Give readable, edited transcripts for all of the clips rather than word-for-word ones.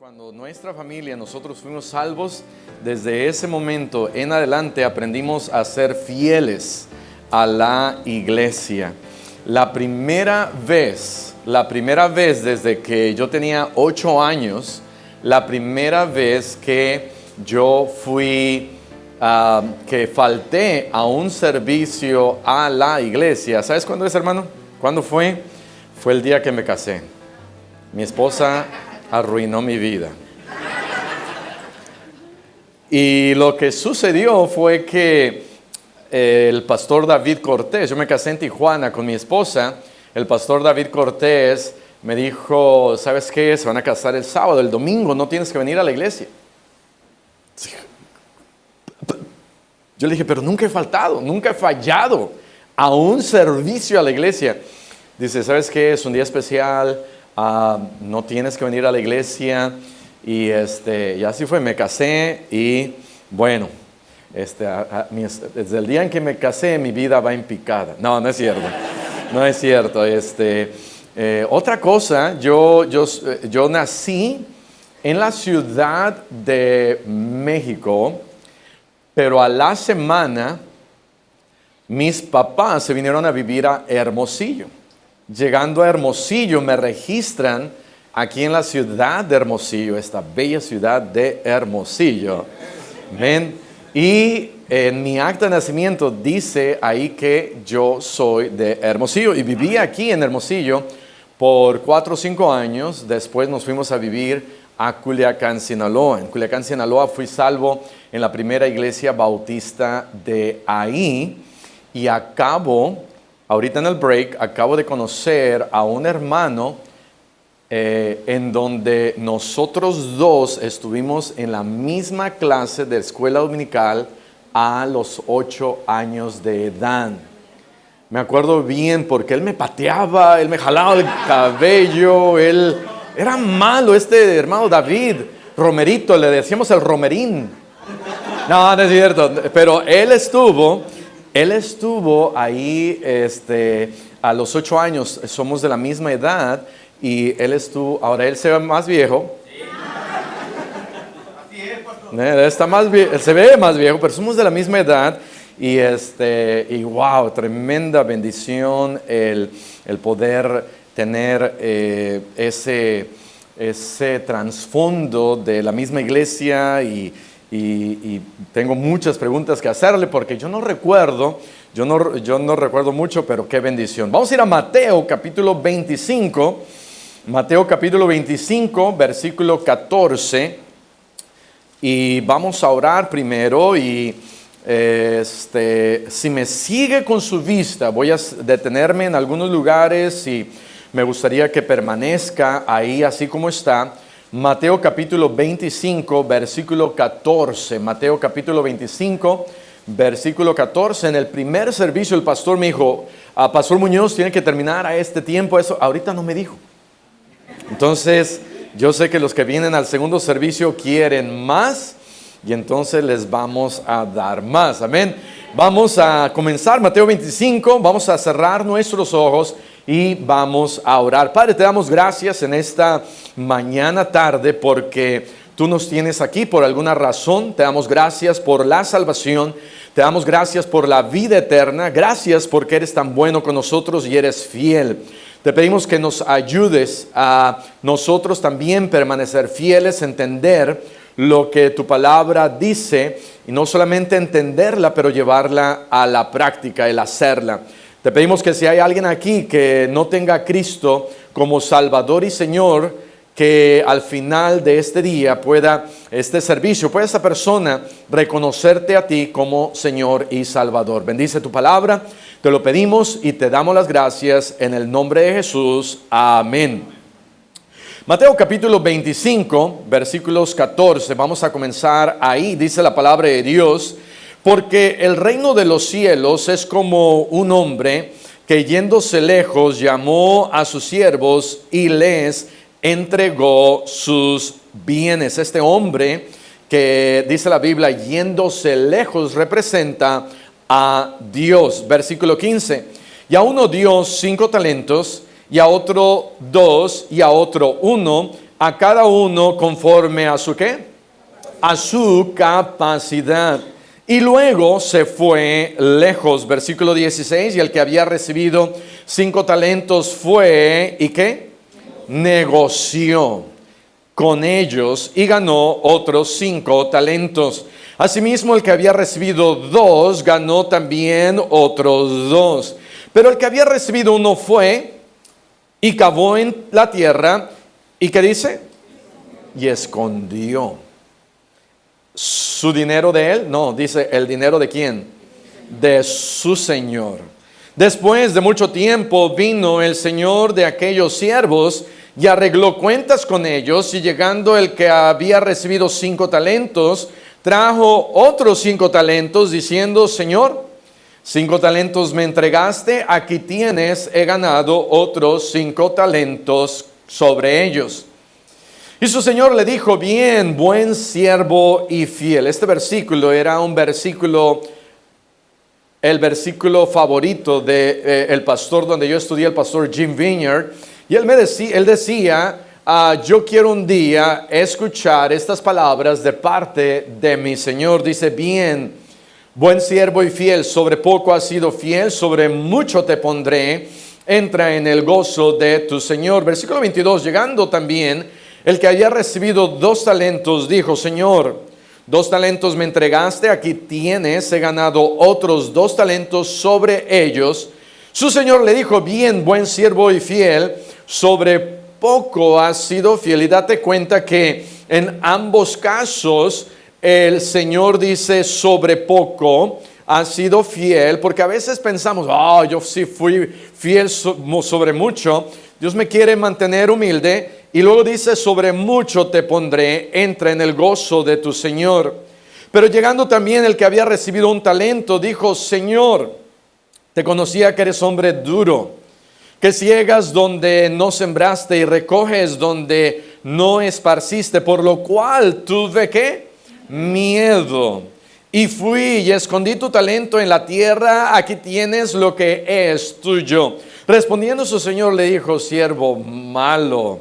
Cuando nuestra familia, nosotros fuimos salvos, desde ese momento en adelante aprendimos a ser fieles a la iglesia. La primera vez desde que yo tenía 8 años, la primera vez que yo que falté a un servicio a la iglesia. ¿Sabes cuándo es, hermano? ¿Cuándo fue? Fue el día que me casé. Mi esposa arruinó mi vida. Y lo que sucedió fue que el pastor David Cortés, yo me casé en Tijuana con mi esposa, el pastor David Cortés me dijo, ¿sabes qué? Se van a casar el sábado, el domingo no tienes que venir a la iglesia. Yo le dije, pero nunca he faltado, nunca he fallado a un servicio a la iglesia. Dice, ¿sabes qué? Es un día especial, no tienes que venir a la iglesia. Y así fue, me casé y bueno, desde el día en que me casé mi vida va en picada. No, no es cierto, no es cierto. Otra cosa, yo nací en la Ciudad de México, pero a la semana mis papás se vinieron a vivir a Hermosillo. Llegando a Hermosillo me registran aquí en la ciudad de Hermosillo, esta bella ciudad de Hermosillo. Amén. Y en mi acta de nacimiento dice ahí que yo soy de Hermosillo y viví aquí en Hermosillo por 4 o 5 años. Después nos fuimos a vivir a Culiacán, Sinaloa. En Culiacán, Sinaloa fui salvo en la primera iglesia bautista de ahí y ahorita en el break, acabo de conocer a un hermano en donde nosotros dos estuvimos en la misma clase de escuela dominical a los 8 años de edad. Me acuerdo bien porque él me pateaba, él me jalaba el cabello, él era malo, hermano David, Romerito, le decíamos el Romerín. No, no es cierto, pero él estuvo ahí a los 8 años, somos de la misma edad. Y ahora él se ve más viejo. Él se ve más viejo, pero somos de la misma edad. Y wow, tremenda bendición el poder tener ese trasfondo de la misma iglesia. Y tengo muchas preguntas que hacerle porque yo no recuerdo mucho, pero qué bendición. Vamos a ir a Mateo capítulo 25. Mateo capítulo 25, versículo 14, y vamos a orar primero y si me sigue con su vista, voy a detenerme en algunos lugares y me gustaría que permanezca ahí así como está. Mateo capítulo 25, versículo 14, Mateo capítulo 25, versículo 14, en el primer servicio el pastor me dijo, Pastor Muñoz, tiene que terminar a este tiempo, eso ahorita no me dijo. Entonces, yo sé que los que vienen al segundo servicio quieren más y entonces les vamos a dar más. Amén. Vamos a comenzar Mateo 25, vamos a cerrar nuestros ojos y vamos a orar. Padre, te damos gracias en esta mañana tarde porque tú nos tienes aquí por alguna razón. Te damos gracias por la salvación. Te damos gracias por la vida eterna. Gracias porque eres tan bueno con nosotros y eres fiel. Te pedimos que nos ayudes a nosotros también permanecer fieles, entender lo que tu palabra dice y no solamente entenderla, pero llevarla a la práctica, el hacerla. Te pedimos que si hay alguien aquí que no tenga a Cristo como Salvador y Señor, que al final de este día pueda esta persona reconocerte a ti como Señor y Salvador. Bendice tu palabra, te lo pedimos y te damos las gracias en el nombre de Jesús. Amén. Mateo capítulo 25, versículos 14, vamos a comenzar ahí, dice la palabra de Dios, porque el reino de los cielos es como un hombre que yéndose lejos llamó a sus siervos y les entregó sus bienes. Este hombre que dice la Biblia yéndose lejos representa a Dios. Versículo 15. Y a uno dio 5 talentos, y a otro 2, y a otro 1, a cada uno conforme a su ¿qué? A su capacidad. Y luego se fue lejos, versículo 16, y el que había recibido 5 talentos fue, ¿y qué? Negoció con ellos y ganó otros 5 talentos. Asimismo, el que había recibido 2 ganó también otros 2. Pero el que había recibido 1 fue y cavó en la tierra, ¿y qué dice? Y escondió. ¿Su dinero de él? No, dice, ¿el dinero de quién? De su señor. Después de mucho tiempo vino el señor de aquellos siervos y arregló cuentas con ellos, y llegando el que había recibido 5 talentos, trajo otros 5 talentos, diciendo, Señor, 5 talentos me entregaste, aquí tienes, he ganado otros 5 talentos sobre ellos. Y su señor le dijo, bien, buen siervo y fiel. Este versículo era un versículo, el versículo favorito de el pastor donde yo estudié, el pastor Jim Vineyard. Y él decía, yo quiero un día escuchar estas palabras de parte de mi Señor. Dice, bien, buen siervo y fiel, sobre poco has sido fiel, sobre mucho te pondré, entra en el gozo de tu Señor. Versículo 22, llegando también el que había recibido 2 talentos, dijo, Señor, 2 talentos me entregaste, aquí tienes, he ganado otros 2 talentos sobre ellos. Su Señor le dijo, bien, buen siervo y fiel, sobre poco has sido fiel. Y date cuenta que en ambos casos el Señor dice sobre poco has sido fiel, porque a veces pensamos, yo sí fui fiel sobre mucho. Dios me quiere mantener humilde. Y luego dice, sobre mucho te pondré, entra en el gozo de tu Señor. Pero llegando también el que había recibido 1 talento, dijo, Señor, te conocía que eres hombre duro, que ciegas donde no sembraste y recoges donde no esparciste, por lo cual tuve ¿qué? Miedo. Y fui y escondí tu talento en la tierra, aquí tienes lo que es tuyo. Respondiendo su Señor le dijo, siervo malo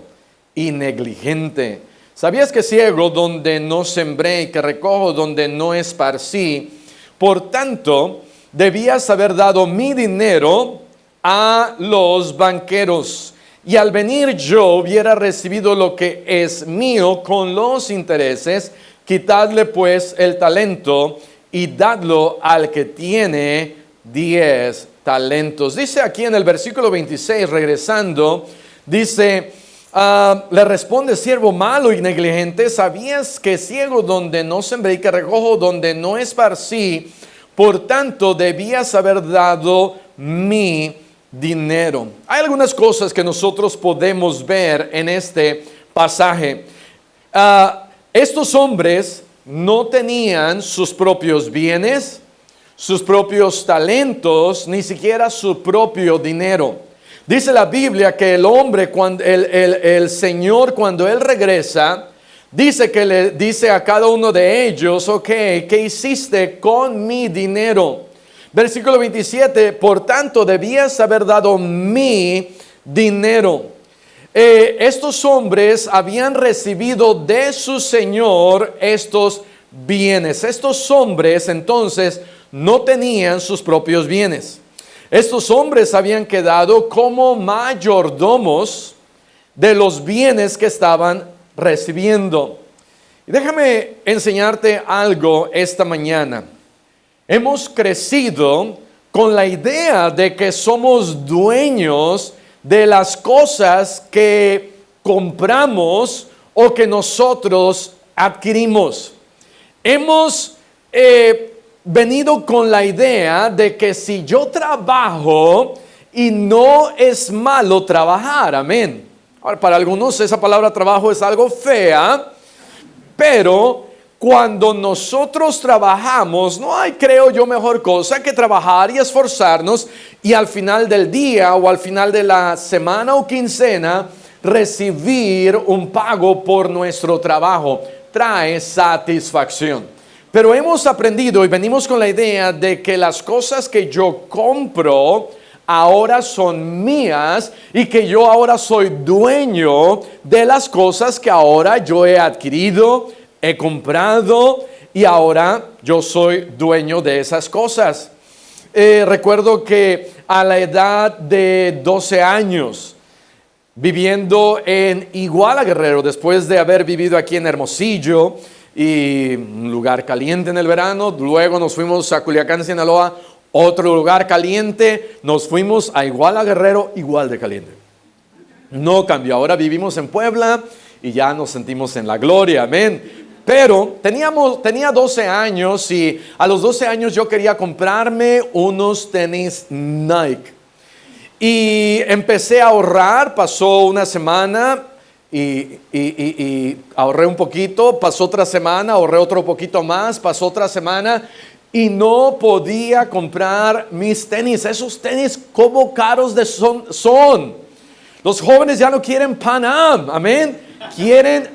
y negligente, ¿sabías que ciego donde no sembré y que recojo donde no esparcí? Por tanto, debías haber dado mi dinero a los banqueros, y al venir yo hubiera recibido lo que es mío con los intereses. Quitadle pues el talento y dadlo al que tiene 10 talentos. Dice aquí en el versículo 26, regresando, dice, le responde, siervo malo y negligente, ¿sabías que ciego donde no sembré y que recojo donde no esparcí? Por tanto, debías haber dado mi dinero. Hay algunas cosas que nosotros podemos ver en este pasaje. Estos hombres no tenían sus propios bienes, sus propios talentos, ni siquiera su propio dinero. Dice la Biblia que el hombre, cuando el Señor, cuando Él regresa, dice que le dice a cada uno de ellos, ok, ¿qué hiciste con mi dinero? Versículo 27, por tanto debías haber dado mi dinero. Estos hombres habían recibido de su Señor estos bienes. Estos hombres entonces no tenían sus propios bienes. Estos hombres habían quedado como mayordomos de los bienes que estaban recibiendo. Y déjame enseñarte algo esta mañana. Hemos crecido con la idea de que somos dueños de las cosas que compramos o que nosotros adquirimos. Hemos venido con la idea de que si yo trabajo, y no es malo trabajar, amén. Ahora, para algunos esa palabra trabajo es algo fea, pero cuando nosotros trabajamos, no hay, creo yo, mejor cosa que trabajar y esforzarnos y al final del día o al final de la semana o quincena recibir un pago por nuestro trabajo. Trae satisfacción. Pero hemos aprendido y venimos con la idea de que las cosas que yo compro ahora son mías y que yo ahora soy dueño de las cosas que ahora yo he adquirido, he comprado y ahora yo soy dueño de esas cosas. Recuerdo que a la edad de 12 años, viviendo en Iguala Guerrero, después de haber vivido aquí en Hermosillo y un lugar caliente en el verano, luego nos fuimos a Culiacán, Sinaloa, otro lugar caliente, nos fuimos a Iguala Guerrero, igual de caliente. No cambió, ahora vivimos en Puebla y ya nos sentimos en la gloria, amén. Pero tenía 12 años y a los 12 años yo quería comprarme unos tenis Nike. Y empecé a ahorrar, pasó una semana y ahorré un poquito, pasó otra semana, ahorré otro poquito más, pasó otra semana y no podía comprar mis tenis. Esos tenis, ¿cómo caros son? Los jóvenes ya no quieren Pan Am, amén. Quieren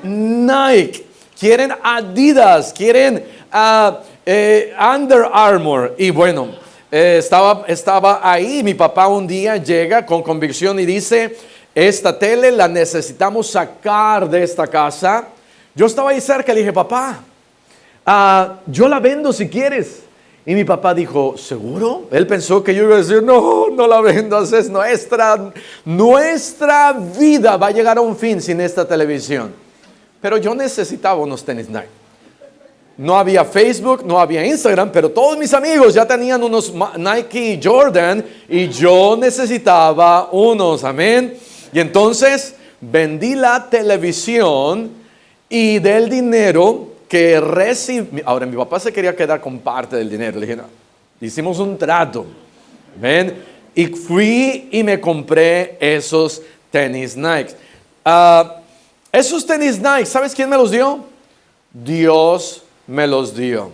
Nike, quieren Adidas, quieren Under Armour. Y bueno, estaba ahí. Mi papá un día llega con convicción y dice: esta tele la necesitamos sacar de esta casa. Yo estaba ahí cerca y le dije: papá, yo la vendo si quieres. Y mi papá dijo: ¿seguro? Él pensó que yo iba a decir: no la vendo, es nuestra vida va a llegar a un fin sin esta televisión. Pero yo necesitaba unos tenis Nike. No había Facebook, no había Instagram, pero todos mis amigos ya tenían unos Nike Jordan y yo necesitaba unos, amén. Y entonces vendí la televisión y del dinero que recibí, ahora mi papá se quería quedar con parte del dinero, le dije: no, hicimos un trato, amén. Y fui y me compré esos tenis Nike. Esos tenis Nike, ¿sabes quién me los dio? Dios me los dio.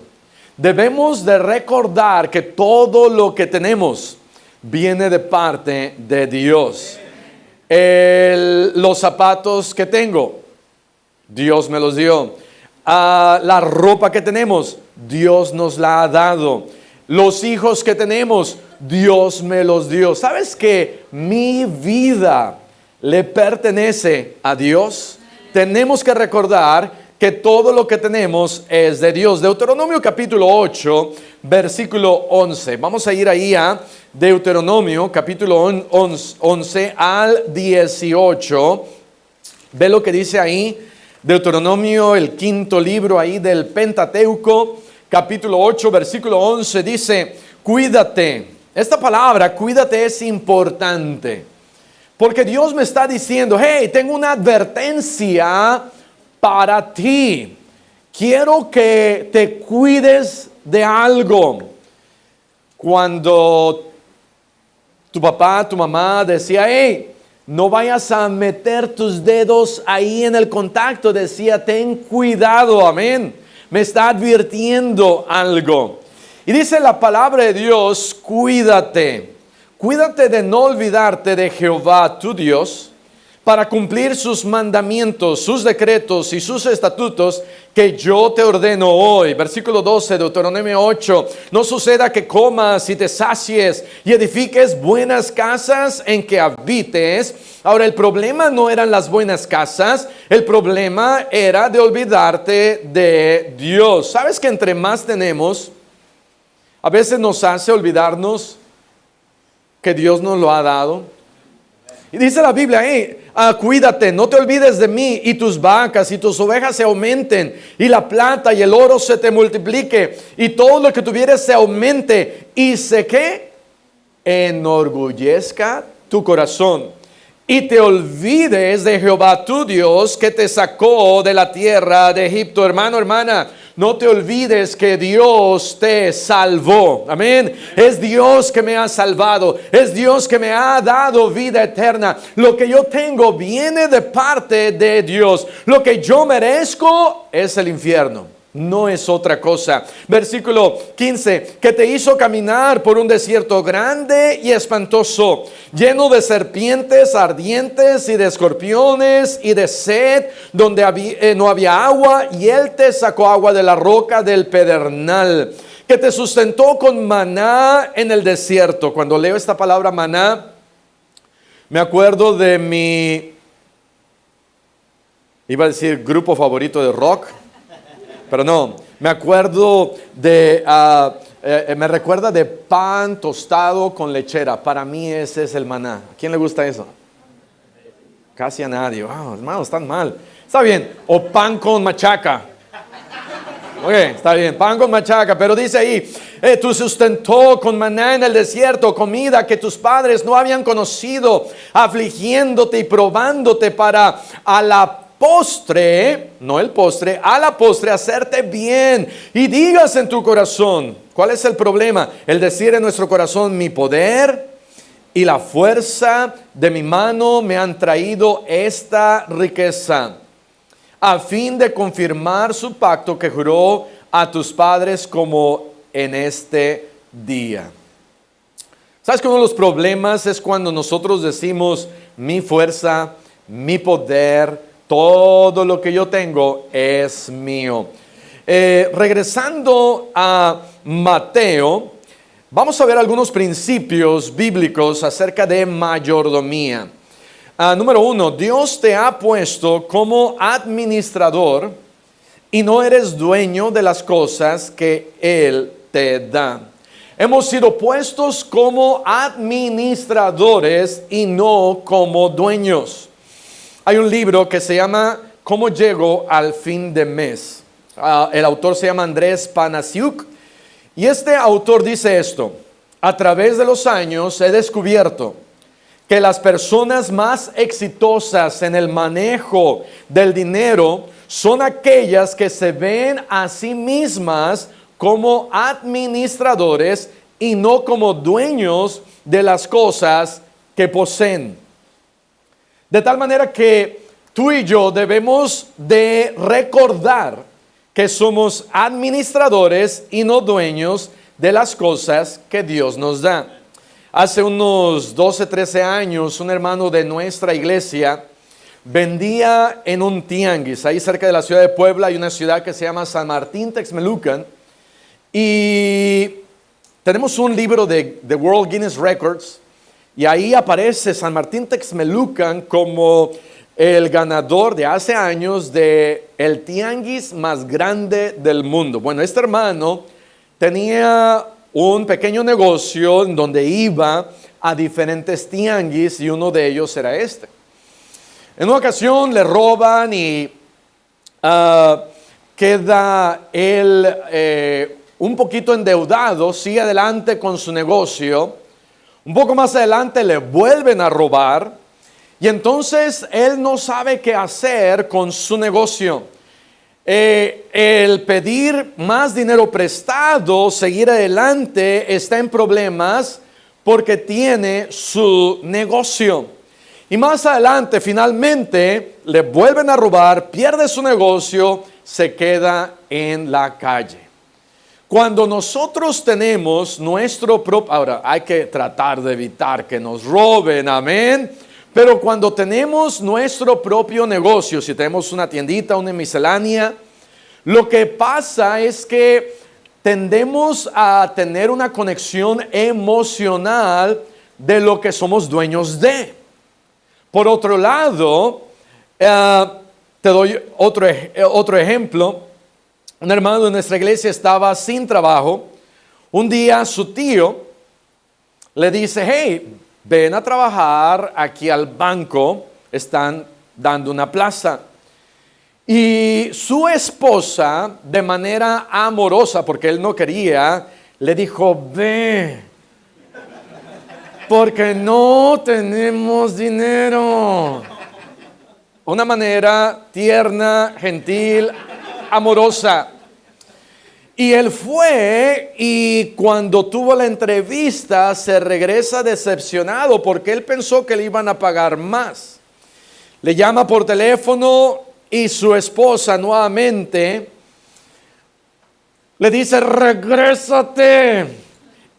Debemos de recordar que todo lo que tenemos viene de parte de Dios. Los zapatos que tengo, Dios me los dio. La ropa que tenemos, Dios nos la ha dado. Los hijos que tenemos, Dios me los dio. ¿Sabes que mi vida le pertenece a Dios? Tenemos que recordar que todo lo que tenemos es de Dios. Deuteronomio capítulo 8, versículo 11. Vamos a ir ahí a Deuteronomio capítulo 11 al 18. Ve lo que dice ahí. Deuteronomio, el quinto libro ahí del Pentateuco, capítulo 8, versículo 11, dice: cuídate. Esta palabra, cuídate, es importante. Porque Dios me está diciendo: hey, tengo una advertencia para ti. Quiero que te cuides de algo. Cuando tu papá, tu mamá decía: hey, no vayas a meter tus dedos ahí en el contacto, decía: ten cuidado, amén. Me está advirtiendo algo. Y dice la palabra de Dios: cuídate. Cuídate de no olvidarte de Jehová tu Dios, para cumplir sus mandamientos, sus decretos y sus estatutos que yo te ordeno hoy. Versículo 12, Deuteronomio 8. No suceda que comas y te sacies y edifiques buenas casas en que habites. Ahora, el problema no eran las buenas casas, el problema era de olvidarte de Dios. ¿Sabes que entre más tenemos, a veces nos hace olvidarnos que Dios nos lo ha dado? Y dice la Biblia: cuídate, no te olvides de mí, y tus vacas y tus ovejas se aumenten, y la plata y el oro se te multiplique, y todo lo que tuvieres se aumente, y sé que enorgullezca tu corazón, y te olvides de Jehová tu Dios, que te sacó de la tierra de Egipto. Hermano, hermana, no te olvides que Dios te salvó. Amén. Es Dios que me ha salvado. Es Dios que me ha dado vida eterna. Lo que yo tengo viene de parte de Dios. Lo que yo merezco es el infierno. No es otra cosa. Versículo 15, que te hizo caminar por un desierto grande y espantoso, lleno de serpientes ardientes y de escorpiones y de sed, donde no había agua, y él te sacó agua de la roca del pedernal, que te sustentó con maná en el desierto. Cuando leo esta palabra maná, me acuerdo de iba a decir grupo favorito de rock, pero no, me acuerdo me recuerda de pan tostado con lechera. Para mí ese es el maná. ¿A quién le gusta eso? Casi a nadie. Wow, hermanos, están mal. Está bien. O pan con machaca. Ok, está bien. Pan con machaca. Pero dice ahí, tú sustentó con maná en el desierto, comida que tus padres no habían conocido, afligiéndote y probándote para a la postre, no el postre, a la postre hacerte bien. Y digas en tu corazón, ¿cuál es el problema? El decir en nuestro corazón, mi poder y la fuerza de mi mano me han traído esta riqueza, a fin de confirmar su pacto que juró a tus padres como en este día. ¿Sabes que uno de los problemas es cuando nosotros decimos mi fuerza, mi poder, todo lo que yo tengo es mío? Regresando a Mateo, vamos a ver algunos principios bíblicos acerca de mayordomía. Número 1, Dios te ha puesto como administrador y no eres dueño de las cosas que Él te da. Hemos sido puestos como administradores y no como dueños. Hay un libro que se llama ¿Cómo llego al fin de mes? El autor se llama Andrés Panasiuk. Y este autor dice esto: a través de los años he descubierto que las personas más exitosas en el manejo del dinero son aquellas que se ven a sí mismas como administradores y no como dueños de las cosas que poseen. De tal manera que tú y yo debemos de recordar que somos administradores y no dueños de las cosas que Dios nos da. Hace unos 12, 13 años, un hermano de nuestra iglesia vendía en un tianguis. Ahí cerca de la ciudad de Puebla hay una ciudad que se llama San Martín Texmelucan. Y tenemos un libro de World Guinness Records. Y ahí aparece San Martín Texmelucan como el ganador de hace años de el tianguis más grande del mundo. Bueno, este hermano tenía un pequeño negocio en donde iba a diferentes tianguis y uno de ellos era este. En una ocasión le roban y queda él un poquito endeudado, sigue adelante con su negocio. Un poco más adelante le vuelven a robar y entonces él no sabe qué hacer con su negocio. El pedir más dinero prestado, seguir adelante, está en problemas porque tiene su negocio. Y más adelante finalmente le vuelven a robar, pierde su negocio, se queda en la calle. Cuando nosotros tenemos nuestro propio, ahora hay que tratar de evitar que nos roben, amén. Pero cuando tenemos nuestro propio negocio, si tenemos una tiendita, una miscelánea, lo que pasa es que tendemos a tener una conexión emocional de lo que somos dueños de. Por otro lado, te doy otro ejemplo. Un hermano de nuestra iglesia estaba sin trabajo. Un día su tío le dice: hey, ven a trabajar aquí al banco, están dando una plaza. Y su esposa, de manera amorosa, porque él no quería, le dijo: ve, porque no tenemos dinero. Una manera tierna, gentil, amorosa. Y él fue, y cuando tuvo la entrevista se regresa decepcionado porque él pensó que le iban a pagar más. Le llama por teléfono y su esposa nuevamente le dice: regrésate,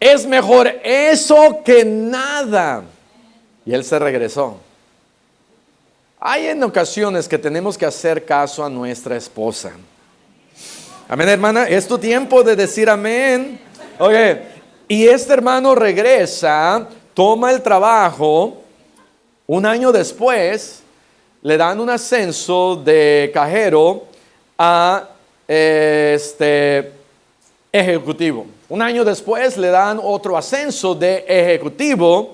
es mejor eso que nada. Y él se regresó. Hay en ocasiones que tenemos que hacer caso a nuestra esposa. Amén, hermana. Es tu tiempo de decir amén. Ok. Y este hermano regresa, toma el trabajo. Un año después, le dan un ascenso de cajero a ejecutivo. Un año después le dan otro ascenso de ejecutivo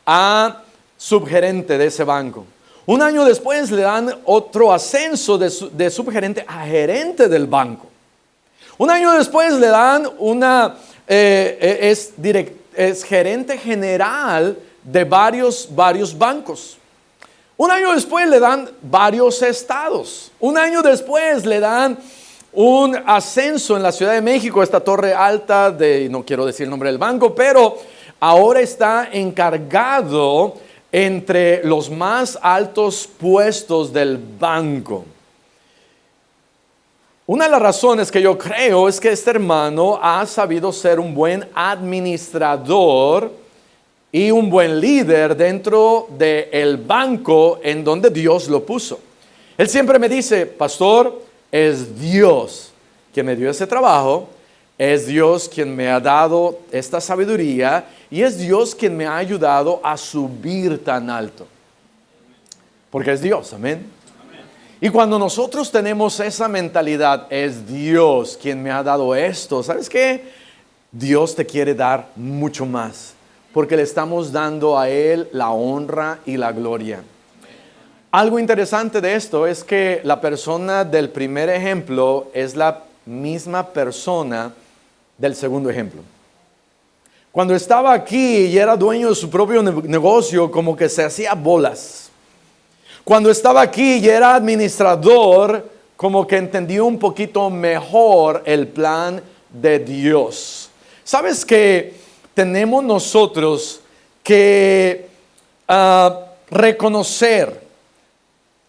a subgerente de ese banco. Un año después le dan otro ascenso de subgerente a gerente del banco. Un año después le dan es gerente general de varios bancos. Un año después le dan varios estados. Un año después le dan un ascenso en la Ciudad de México, esta torre alta no quiero decir el nombre del banco, pero ahora está encargado entre los más altos puestos del banco. Una de las razones que yo creo es que este hermano ha sabido ser un buen administrador y un buen líder dentro del banco en donde Dios lo puso. Él siempre me dice, pastor, es Dios quien me dio ese trabajo, es Dios quien me ha dado esta sabiduría y es Dios quien me ha ayudado a subir tan alto. Porque es Dios, amén. Y cuando nosotros tenemos esa mentalidad, es Dios quien me ha dado esto, ¿sabes qué? Dios te quiere dar mucho más, porque le estamos dando a Él la honra y la gloria. Algo interesante de esto es que la persona del primer ejemplo es la misma persona del segundo ejemplo. Cuando estaba aquí y era dueño de su propio negocio, como que se hacía bolas. Cuando estaba aquí y era administrador, como que entendió un poquito mejor el plan de Dios. ¿Sabes que tenemos nosotros que reconocer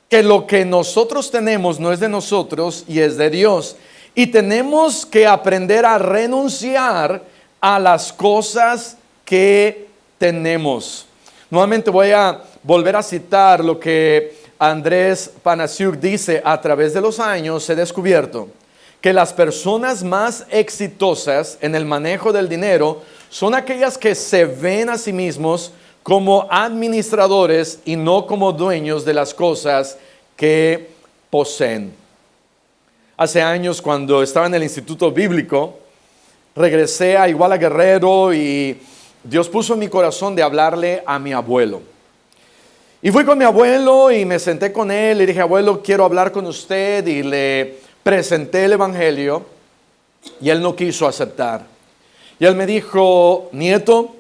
que lo que nosotros tenemos no es de nosotros y es de Dios? Y tenemos que aprender a renunciar a las cosas que tenemos. Nuevamente voy a volver a citar lo que Andrés Panasiuk dice: a través de los años he descubierto que las personas más exitosas en el manejo del dinero son aquellas que se ven a sí mismos como administradores y no como dueños de las cosas que poseen. Hace años, cuando estaba en el Instituto Bíblico, regresé a Iguala Guerrero y Dios puso en mi corazón de hablarle a mi abuelo. Y fui con mi abuelo y me senté con él y dije: abuelo, quiero hablar con usted, y le presenté el evangelio y él no quiso aceptar. Y él me dijo: nieto,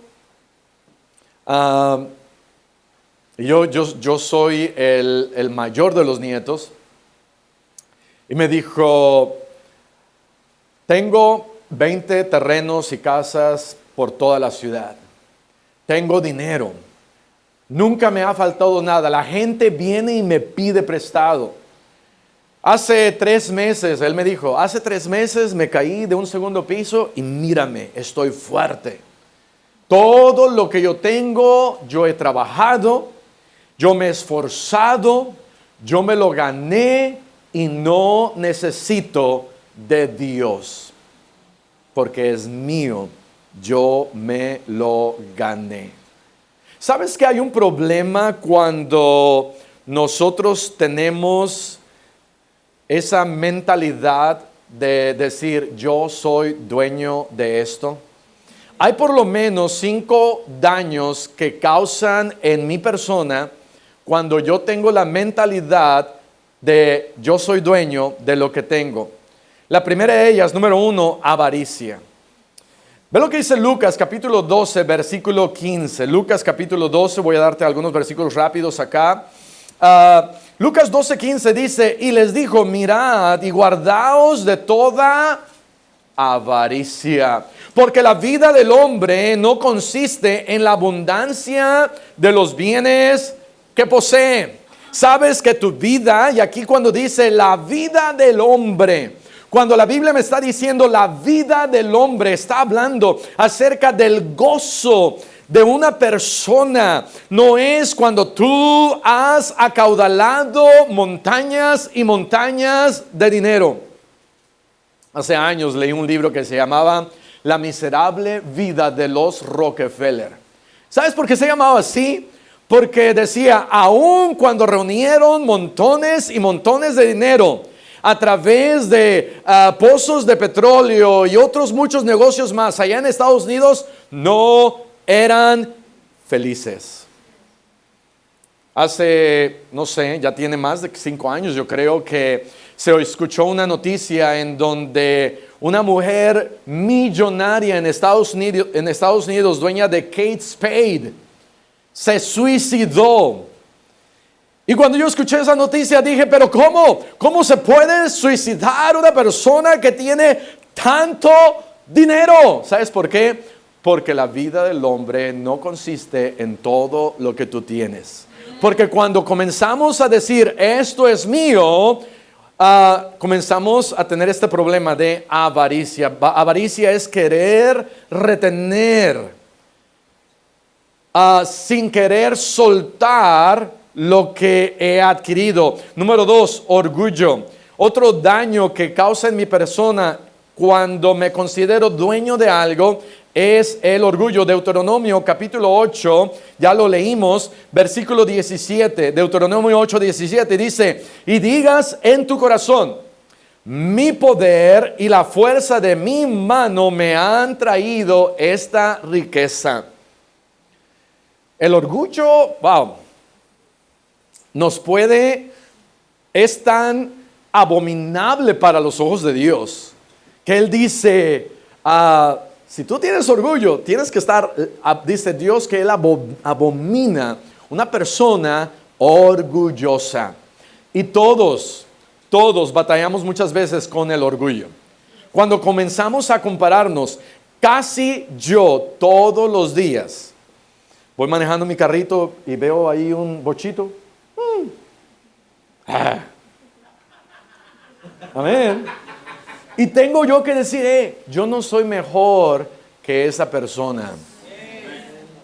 yo soy el mayor de los nietos. Y me dijo: tengo 20 terrenos y casas por toda la ciudad. Tengo dinero. Nunca me ha faltado nada. La gente viene y me pide prestado. Hace 3 meses, él me dijo, hace 3 meses me caí de un segundo piso y mírame, estoy fuerte. Todo lo que yo tengo, yo he trabajado, yo me he esforzado, yo me lo gané y no necesito de Dios, porque es mío, yo me lo gané. ¿Sabes que hay un problema cuando nosotros tenemos esa mentalidad de decir yo soy dueño de esto? Hay por lo menos 5 daños que causan en mi persona cuando yo tengo la mentalidad de yo soy dueño de lo que tengo. La primera de ellas, número 1, avaricia. Ve lo que dice Lucas capítulo 12, versículo 15. Lucas capítulo 12, voy a darte algunos versículos rápidos acá. Lucas 12, 15 dice: y les dijo, mirad y guardaos de toda avaricia, porque la vida del hombre no consiste en la abundancia de los bienes que posee. Sabes que tu vida, y aquí cuando dice la vida del hombre, cuando la Biblia me está diciendo la vida del hombre, está hablando acerca del gozo de una persona. No es cuando tú has acaudalado montañas y montañas de dinero. Hace años leí un libro que se llamaba La miserable vida de los Rockefeller. ¿Sabes por qué se llamaba así? Porque decía, aun cuando reunieron montones y montones de dinero a través de pozos de petróleo y otros muchos negocios más allá en Estados Unidos, no eran felices. Hace, no sé, ya tiene más de 5 años, yo creo que se escuchó una noticia en donde una mujer millonaria en Estados Unidos, dueña de Kate Spade, se suicidó. Y cuando yo escuché esa noticia dije, pero ¿cómo se puede suicidar una persona que tiene tanto dinero? ¿Sabes por qué? Porque la vida del hombre no consiste en todo lo que tú tienes. Porque cuando comenzamos a decir, esto es mío, comenzamos a tener este problema de avaricia. Avaricia es querer retener, sin querer soltar lo que he adquirido. Número 2, orgullo. Otro daño que causa en mi persona cuando me considero dueño de algo es el orgullo. Deuteronomio capítulo 8, ya lo leímos, versículo 17, Deuteronomio 8, 17, dice, y digas en tu corazón, mi poder y la fuerza de mi mano me han traído esta riqueza. El orgullo, es tan abominable para los ojos de Dios, que Él dice, si tú tienes orgullo, tienes que estar, dice Dios que Él abomina una persona orgullosa. Y todos batallamos muchas veces con el orgullo. Cuando comenzamos a compararnos, casi yo todos los días, voy manejando mi carrito y veo ahí un bochito. Amén. Y tengo yo que decir, yo no soy mejor que esa persona.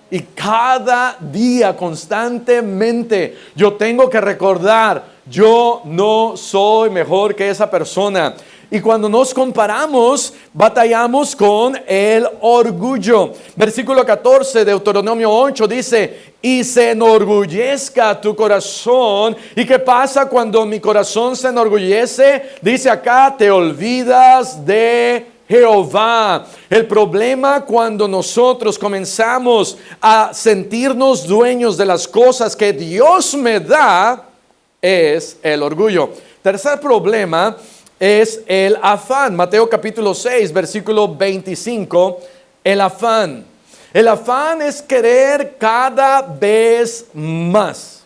Y cada día, constantemente, yo tengo que recordar, yo no soy mejor que esa persona. Y cuando nos comparamos, batallamos con el orgullo. Versículo 14 de Deuteronomio 8 dice, y se enorgullezca tu corazón. ¿Y qué pasa cuando mi corazón se enorgullece? Dice acá, te olvidas de Jehová. El problema cuando nosotros comenzamos a sentirnos dueños de las cosas que Dios me da es el orgullo. Tercer problema es el afán. Mateo capítulo 6, versículo 25, el afán. El afán es querer cada vez más.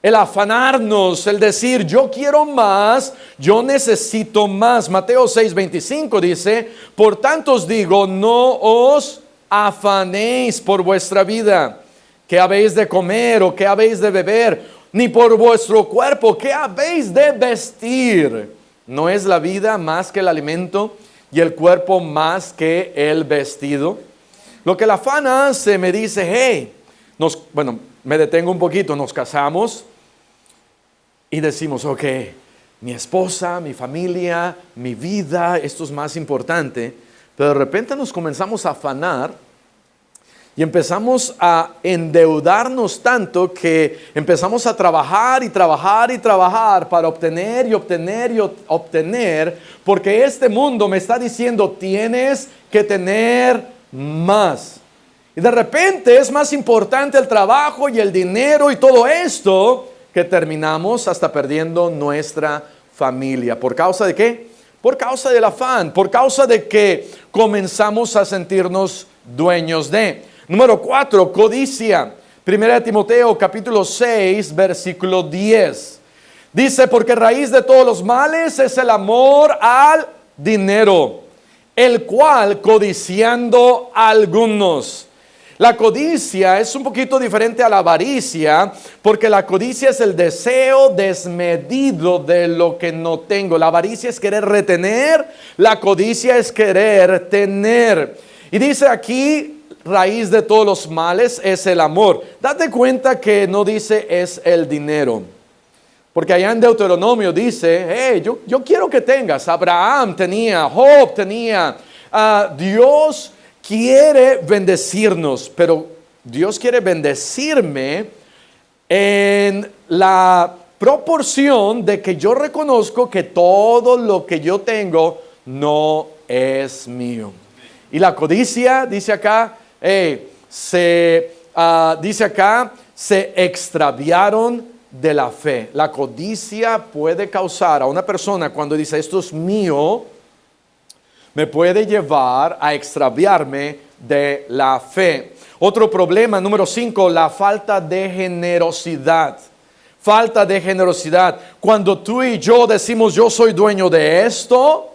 El afanarnos, el decir, yo quiero más, yo necesito más. Mateo 6, 25 dice, por tanto os digo, no os afanéis por vuestra vida, qué habéis de comer o qué habéis de beber, ni por vuestro cuerpo, qué habéis de vestir. ¿No es la vida más que el alimento y el cuerpo más que el vestido? Lo que el afán hace, me dice, hey, me detengo un poquito, nos casamos y decimos, ok, mi esposa, mi familia, mi vida, esto es más importante, pero de repente nos comenzamos a afanar y empezamos a endeudarnos tanto que empezamos a trabajar y trabajar y trabajar para obtener y obtener y obtener, porque este mundo me está diciendo, tienes que tener más. Y de repente es más importante el trabajo y el dinero y todo esto, que terminamos hasta perdiendo nuestra familia. ¿Por causa de qué? Por causa del afán, por causa de que comenzamos a sentirnos dueños de. Número 4, codicia. 1 Timoteo capítulo 6, versículo 10. Dice, porque raíz de todos los males es el amor al dinero, el cual codiciando algunos. La codicia es un poquito diferente a la avaricia, porque la codicia es el deseo desmedido de lo que no tengo. La avaricia es querer retener, la codicia es querer tener. Y dice aquí, raíz de todos los males es el amor. Date cuenta que no dice es el dinero. Porque allá en Deuteronomio dice, hey, yo quiero que tengas. Abraham tenía, Job tenía. Dios quiere bendecirnos, pero Dios quiere bendecirme en la proporción de que yo reconozco que todo lo que yo tengo no es mío. Y la codicia, dice acá, dice acá, se extraviaron de la fe. La codicia puede causar a una persona cuando dice esto es mío, me puede llevar a extraviarme de la fe. Otro problema, número 5, la falta de generosidad. Falta de generosidad. Cuando tú y yo decimos yo soy dueño de esto,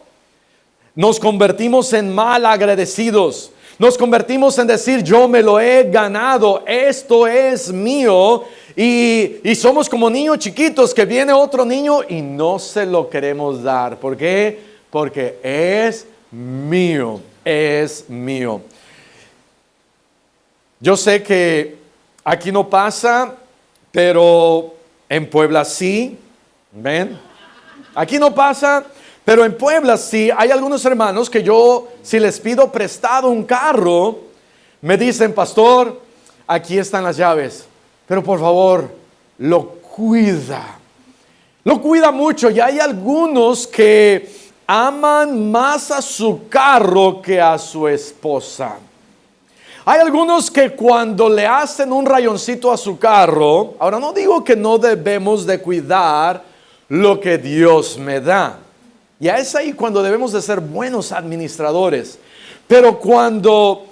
nos convertimos en mal agradecidos. Nos convertimos en decir yo me lo he ganado, esto es mío. Y somos como niños chiquitos que viene otro niño y no se lo queremos dar. ¿Por qué? Porque es mío, es mío. Yo sé que aquí no pasa, pero en Puebla sí. ¿Ven? Aquí no pasa, pero en Puebla sí. Hay algunos hermanos que yo, si les pido prestado un carro, me dicen, pastor, aquí están las llaves. Pero por favor, lo cuida. Lo cuida mucho. Y hay algunos que aman más a su carro que a su esposa. Hay algunos que cuando le hacen un rayoncito a su carro, ahora no digo que no debemos de cuidar lo que Dios me da. Y es ahí cuando debemos de ser buenos administradores. Pero cuando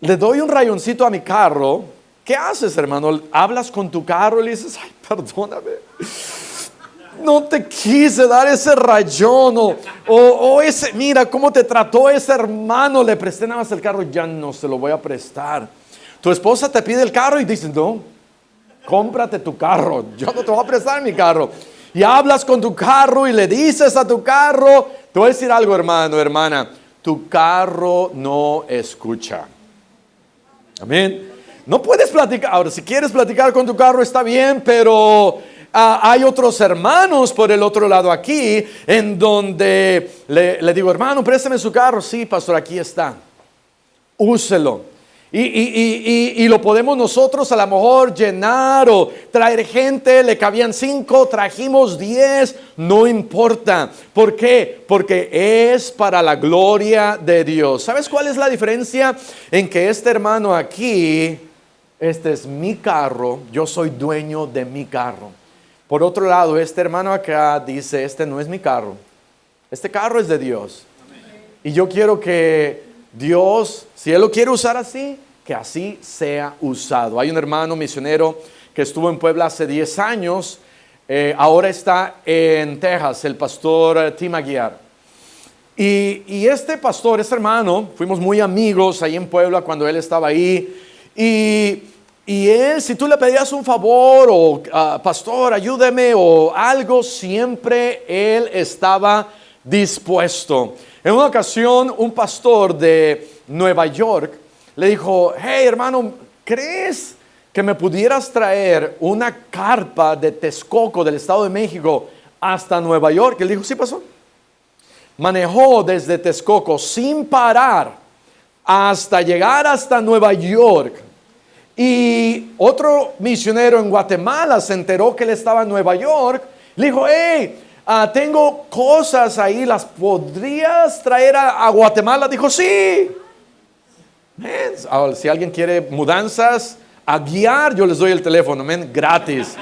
le doy un rayoncito a mi carro, ¿qué haces, hermano? Hablas con tu carro y le dices, ay, perdóname, no te quise dar ese rayón, o ese, mira cómo te trató ese hermano, le presté nada más el carro, ya no se lo voy a prestar. Tu esposa te pide el carro y dices, no, cómprate tu carro, yo no te voy a prestar mi carro. Y hablas con tu carro y le dices a tu carro, te voy a decir algo, hermano, hermana, tu carro no escucha. Amén. No puedes platicar. Ahora, si quieres platicar con tu carro está bien, pero hay otros hermanos por el otro lado aquí, en donde le digo, hermano, préstame su carro. Sí, pastor, aquí está. Úselo. Y lo podemos nosotros a lo mejor llenar o traer gente. Le cabían 5, trajimos 10, no importa. ¿Por qué? Porque es para la gloria de Dios. ¿Sabes cuál es la diferencia? En que este hermano aquí, este es mi carro, yo soy dueño de mi carro. Por otro lado, este hermano acá dice, este no es mi carro, este carro es de Dios. Y yo quiero que Dios, si Él lo quiere usar así, que así sea usado. Hay un hermano misionero que estuvo en Puebla hace 10 años, ahora está en Texas, el pastor Tim Aguiar. Y este pastor, este hermano, fuimos muy amigos ahí en Puebla cuando él estaba ahí. Y él, si tú le pedías un favor o pastor, ayúdeme o algo, siempre él estaba dispuesto. En una ocasión, un pastor de Nueva York le dijo, hey hermano, ¿crees que me pudieras traer una carpa de Texcoco del Estado de México hasta Nueva York? Él dijo, sí, pastor. Manejó desde Texcoco sin parar hasta llegar hasta Nueva York. Y otro misionero en Guatemala se enteró que él estaba en Nueva York. Le dijo, hey, tengo cosas ahí, ¿las podrías traer a Guatemala? Dijo, sí. Ahora, si alguien quiere mudanzas, a guiar, yo les doy el teléfono, gratis.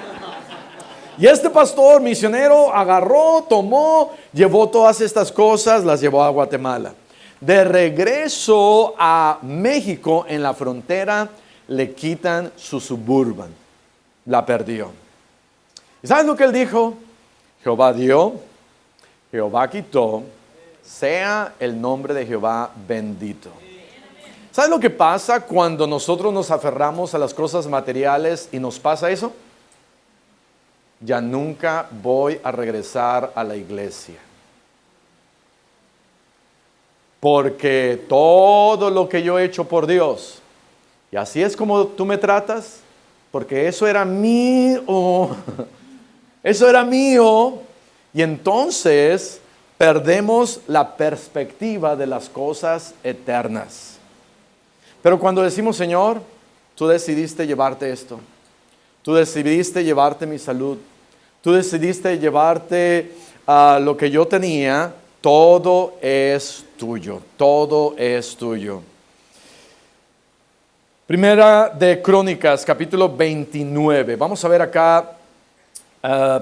Y este pastor misionero agarró, tomó, llevó todas estas cosas, las llevó a Guatemala. De regreso a México, en la frontera, le quitan su Suburban. La perdió. ¿Y sabes lo que él dijo? Jehová dio, Jehová quitó, sea el nombre de Jehová bendito. ¿Sabes lo que pasa cuando nosotros nos aferramos a las cosas materiales y nos pasa eso? Ya nunca voy a regresar a la iglesia. Porque todo lo que yo he hecho por Dios, y así es como tú me tratas, porque eso era mío. Eso era mío. Y entonces perdemos la perspectiva de las cosas eternas. Pero cuando decimos, Señor, tú decidiste llevarte esto. Tú decidiste llevarte mi salud. Tú decidiste llevarte lo que yo tenía. Todo es tuyo. Todo es tuyo. Primera de Crónicas, capítulo 29. Vamos a ver acá,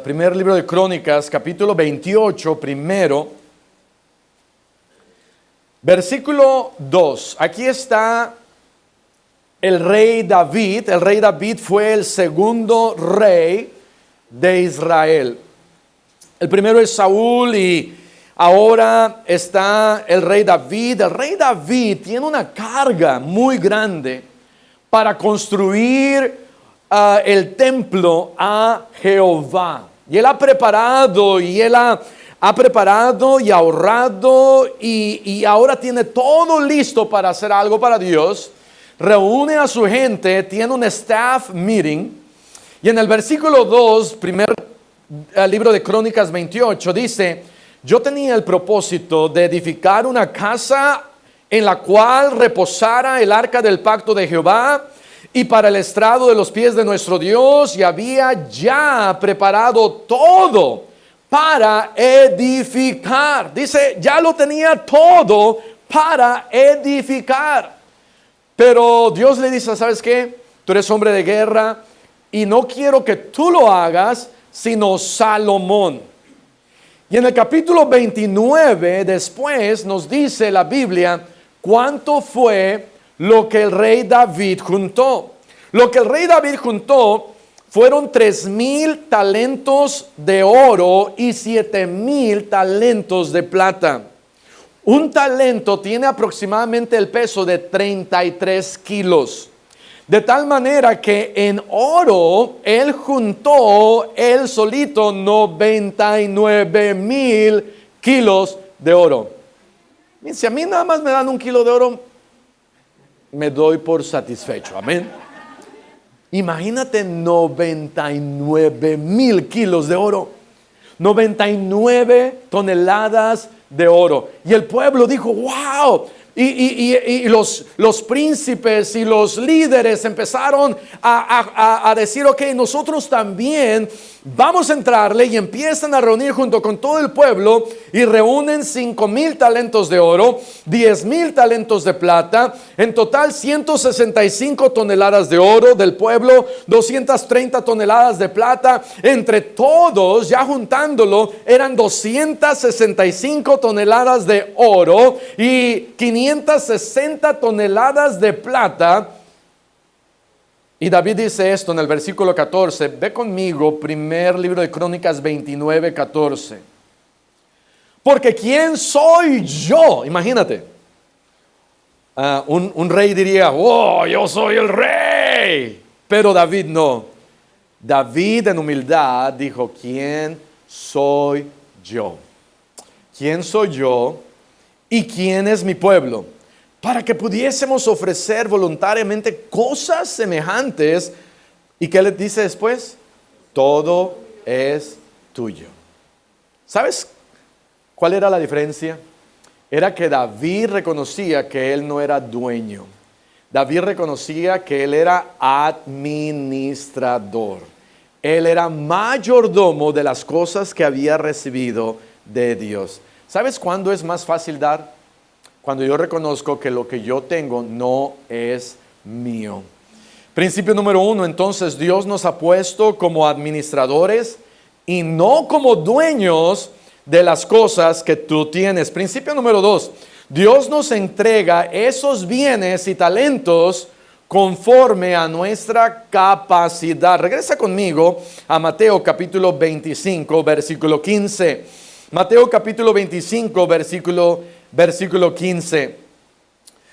primer libro de Crónicas, capítulo 28, primero. Versículo 2. Aquí está el rey David. El rey David fue el segundo rey de Israel. El primero es Saúl y ahora está el rey David. El rey David tiene una carga muy grande para construir el templo a Jehová. Y él ha preparado y ahorrado y ahora tiene todo listo para hacer algo para Dios. Reúne a su gente, tiene un staff meeting. Y en el versículo 2, primer libro de Crónicas 28, dice: yo tenía el propósito de edificar una casa en la cual reposara el arca del pacto de Jehová y para el estrado de los pies de nuestro Dios, y había ya preparado todo para edificar. Dice, ya lo tenía todo para edificar. Pero Dios le dice, ¿sabes qué? Tú eres hombre de guerra y no quiero que tú lo hagas, sino Salomón. Y en el capítulo 29 después nos dice la Biblia cuánto fue lo que el rey David juntó. Lo que el rey David juntó fueron 3,000 talentos de oro y 7,000 talentos de plata. Un talento tiene aproximadamente el peso de 33 kilos. De tal manera que en oro él juntó él solito 99,000 kilos de oro. Si a mí nada más me dan 1 kilo de oro, me doy por satisfecho. Amén. Imagínate 99,000 kilos de oro. 99 toneladas de oro. Y el pueblo dijo, wow. Y los príncipes y los líderes empezaron a decir, ok, nosotros también vamos a entrarle, y empiezan a reunir junto con todo el pueblo y reúnen 5,000 talentos de oro, 10,000 talentos de plata, en total 165 toneladas de oro del pueblo, 230 toneladas de plata. Entre todos, ya juntándolo, eran 265 toneladas de oro y 560 toneladas de plata. Y David dice esto en el versículo 14. Ve conmigo, primer libro de Crónicas 29, 14. Porque ¿quién soy yo? Imagínate. Un rey diría, oh, yo soy el rey. Pero David no. David en humildad dijo, ¿quién soy yo? ¿Quién soy yo? ¿Y quién es mi pueblo? Para que pudiésemos ofrecer voluntariamente cosas semejantes. ¿Y qué le dice después? Todo es tuyo. ¿Sabes cuál era la diferencia? Era que David reconocía que él no era dueño. David reconocía que él era administrador. Él era mayordomo de las cosas que había recibido de Dios. ¿Sabes cuándo es más fácil dar? Cuando yo reconozco que lo que yo tengo no es mío. Principio número 1, entonces Dios nos ha puesto como administradores y no como dueños de las cosas que tú tienes. Principio número 2, Dios nos entrega esos bienes y talentos conforme a nuestra capacidad. Regresa conmigo a Mateo capítulo 25, versículo 15. Mateo capítulo 25, versículo 15.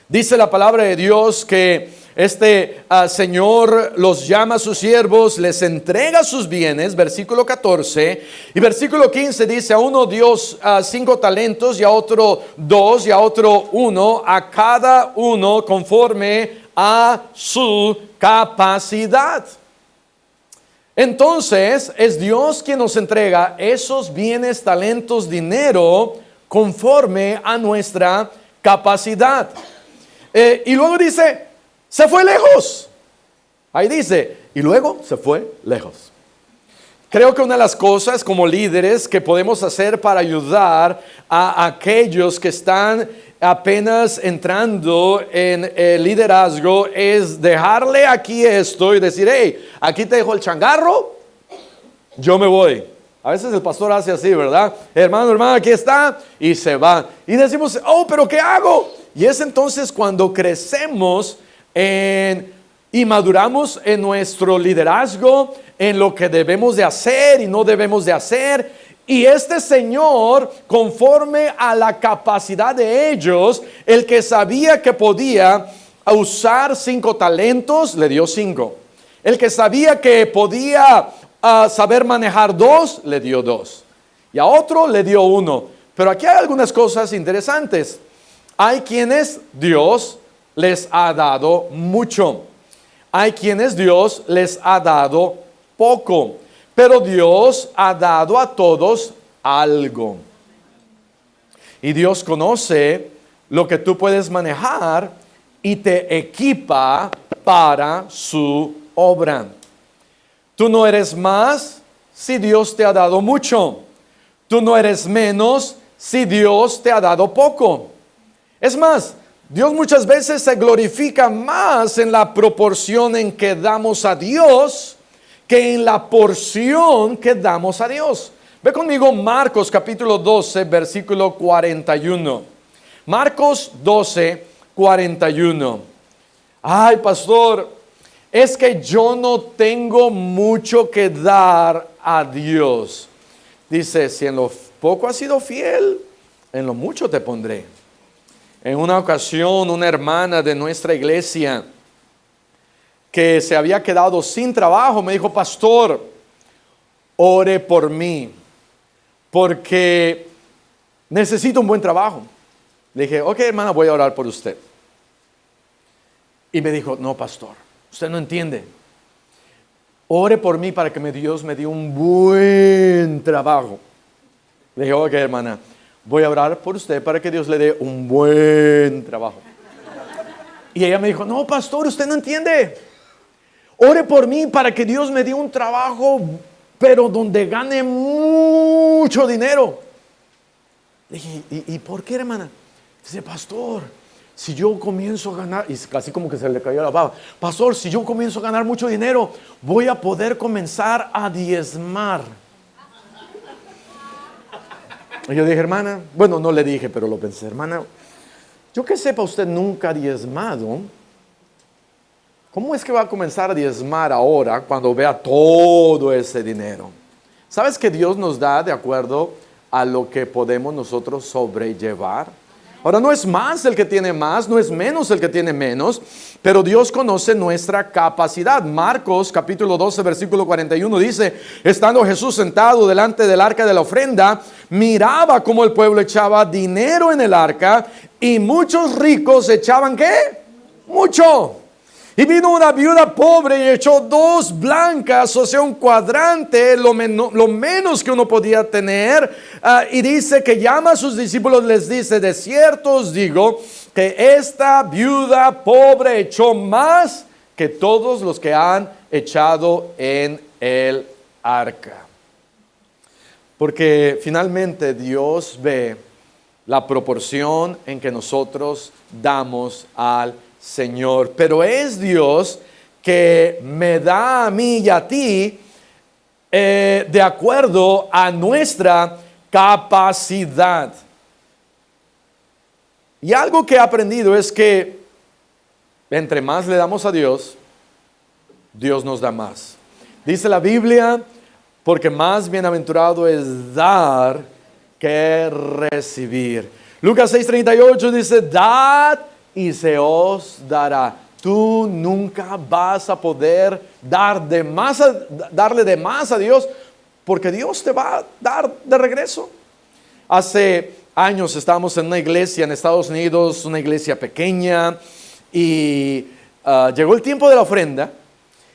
Dice la palabra de Dios que este Señor los llama a sus siervos, les entrega sus bienes, versículo 14, y versículo 15 dice, a uno dio 5 talentos, y a otro 2, y a otro 1, a cada uno conforme a su capacidad. Entonces es Dios quien nos entrega esos bienes, talentos, dinero, conforme a nuestra capacidad. Y luego dice, se fue lejos. Ahí dice, y luego se fue lejos. Creo que una de las cosas como líderes que podemos hacer para ayudar a aquellos que están apenas entrando en el liderazgo es dejarle aquí esto y decir, hey, aquí te dejo el changarro, yo me voy. A veces el pastor hace así, ¿verdad? Hermano, hermana, aquí está, y se va. Y decimos, oh, pero ¿qué hago? Y es entonces cuando crecemos y maduramos en nuestro liderazgo, en lo que debemos de hacer y no debemos de hacer. Y este Señor, conforme a la capacidad de ellos, el que sabía que podía usar 5 talentos, le dio 5. El que sabía que podía saber manejar 2, le dio 2. Y a otro le dio 1. Pero aquí hay algunas cosas interesantes. Hay quienes Dios les ha dado mucho. Hay quienes Dios les ha dado poco. Pero Dios ha dado a todos algo. Y Dios conoce lo que tú puedes manejar y te equipa para su obra. Tú no eres más si Dios te ha dado mucho. Tú no eres menos si Dios te ha dado poco. Es más, Dios muchas veces se glorifica más en la proporción en que damos a Dios que en la porción que damos a Dios. Ve conmigo Marcos capítulo 12, versículo 41. Marcos 12, 41. Ay, pastor, es que yo no tengo mucho que dar a Dios. Dice, si en lo poco has sido fiel, en lo mucho te pondré. En una ocasión, una hermana de nuestra iglesia que se había quedado sin trabajo me dijo, pastor, ore por mí, porque necesito un buen trabajo. Le dije, ok, hermana, voy a orar por usted. Y me dijo, no, pastor, usted no entiende. Ore por mí para que Dios me dé un buen trabajo. Le dije, ok, hermana, voy a orar por usted para que Dios le dé un buen trabajo. Y ella me dijo, no, pastor, usted no entiende. Ore por mí para que Dios me dé un trabajo, pero donde gane mucho dinero. Le dije, ¿y por qué, hermana? Dice, pastor, si yo comienzo a ganar, y casi como que se le cayó la baba, pastor, si yo comienzo a ganar mucho dinero, voy a poder comenzar a diezmar. Y yo dije, hermana, bueno, no le dije, pero lo pensé, hermana, yo que sepa, usted nunca ha diezmado. ¿Cómo es que va a comenzar a diezmar ahora cuando vea todo ese dinero? ¿Sabes que Dios nos da de acuerdo a lo que podemos nosotros sobrellevar? Ahora, no es más el que tiene más, no es menos el que tiene menos, pero Dios conoce nuestra capacidad. Marcos capítulo 12, versículo 41 dice, estando Jesús sentado delante del arca de la ofrenda, miraba cómo el pueblo echaba dinero en el arca y muchos ricos echaban ¿qué? Mucho. Y vino una viuda pobre y echó 2 blancas, o sea, un cuadrante, lo menos que uno podía tener. Y dice que llama a sus discípulos, les dice, de cierto os digo que esta viuda pobre echó más que todos los que han echado en el arca. Porque finalmente Dios ve la proporción en que nosotros damos al Señor, pero es Dios que me da a mí y a ti de acuerdo a nuestra capacidad. Y algo que he aprendido es que entre más le damos a Dios, Dios nos da más. Dice la Biblia, porque más bienaventurado es dar que recibir. Lucas 6:38 dice, dad y se os dará. Tú nunca vas a poder darle de más a Dios, porque Dios te va a dar de regreso. Hace años estábamos en una iglesia en Estados Unidos, una iglesia pequeña, y llegó el tiempo de la ofrenda.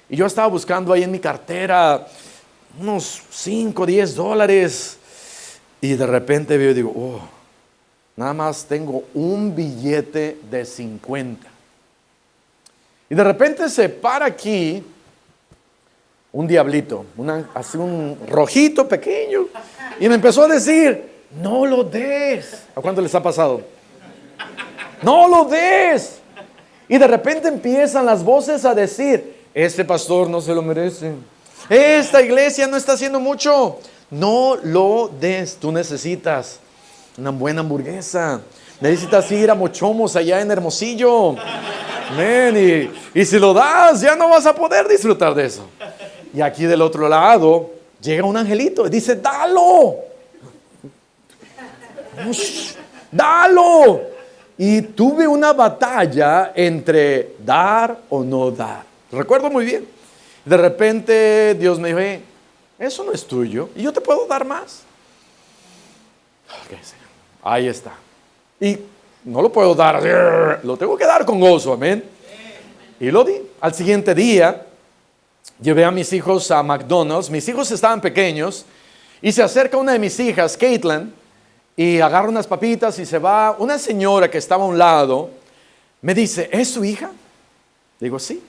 Y yo estaba buscando ahí en mi cartera unos 5, 10 dólares. Y de repente veo y digo, oh, nada más tengo un billete de 50. Y de repente se para aquí un diablito, así un rojito pequeño. Y me empezó a decir, no lo des. ¿A cuánto les ha pasado? No lo des. Y de repente empiezan las voces a decir, este pastor no se lo merece. Esta iglesia no está haciendo mucho. No lo des. Tú necesitas una buena hamburguesa. Necesitas ir a Mochomos allá en Hermosillo. Man, y si lo das, ya no vas a poder disfrutar de eso. Y aquí del otro lado llega un angelito y dice, dalo. Dalo. Y tuve una batalla entre dar o no dar. Recuerdo muy bien. De repente Dios me dijo, eso no es tuyo y yo te puedo dar más. Okay, Señor. Ahí está. Y no lo puedo dar así, lo tengo que dar con gozo, amén. Y lo di. Al siguiente día llevé a mis hijos a McDonald's. Mis hijos estaban pequeños y se acerca una de mis hijas, Caitlin, y agarra unas papitas y se va. Una señora que estaba a un lado me dice, ¿es su hija? Digo, sí.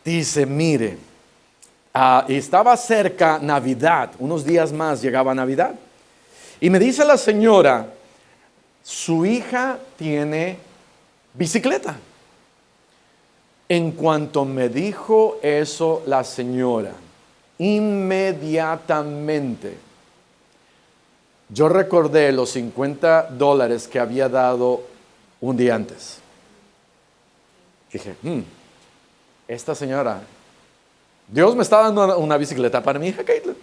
Dice, mire, estaba cerca Navidad, unos días más llegaba Navidad. Y me dice la señora, su hija tiene bicicleta. En cuanto me dijo eso la señora, inmediatamente yo recordé los 50 dólares que había dado un día antes. Dije, esta señora, Dios me está dando una bicicleta para mi hija Caitlin.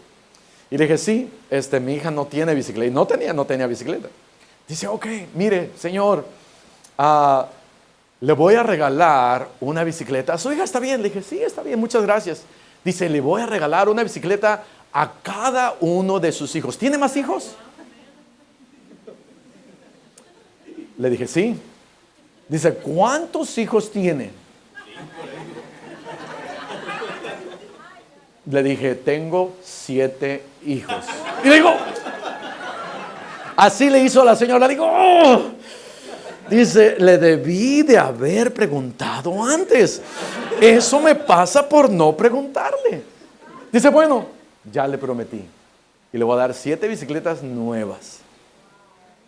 Y le dije, sí, mi hija no tiene bicicleta. Y no tenía bicicleta. Dice, ok, mire, señor, le voy a regalar una bicicleta. ¿Su hija está bien? Le dije, sí, está bien, muchas gracias. Dice, le voy a regalar una bicicleta a cada uno de sus hijos. ¿Tiene más hijos? Le dije, sí. Dice, ¿cuántos hijos tiene? Le dije, tengo 7 hijos. Y le digo, así le hizo a la señora. Le digo, oh. Dice, le debí de haber preguntado antes. Eso me pasa por no preguntarle. Dice, bueno, ya le prometí. Y le voy a dar 7 bicicletas nuevas.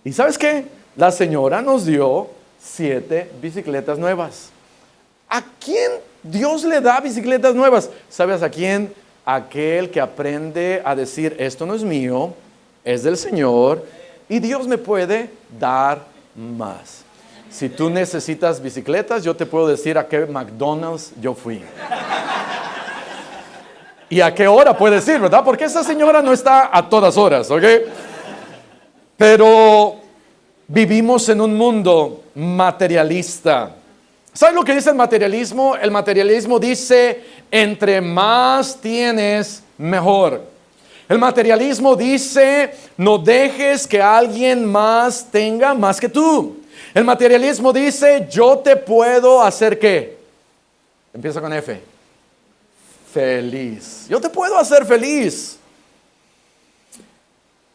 ¿Y sabes qué? La señora nos dio 7 bicicletas nuevas. ¿A quién Dios le da bicicletas nuevas? ¿Sabes a quién? Aquel que aprende a decir, esto no es mío, es del Señor, y Dios me puede dar más. Si tú necesitas bicicletas, yo te puedo decir a qué McDonald's yo fui. Y a qué hora puedes ir, ¿verdad? Porque esa señora no está a todas horas, ¿ok? Pero vivimos en un mundo materialista. ¿Sabes lo que dice el materialismo? El materialismo dice, entre más tienes, mejor. El materialismo dice, no dejes que alguien más tenga más que tú. El materialismo dice, yo te puedo hacer ¿qué? Empieza con F. Feliz. Yo te puedo hacer feliz.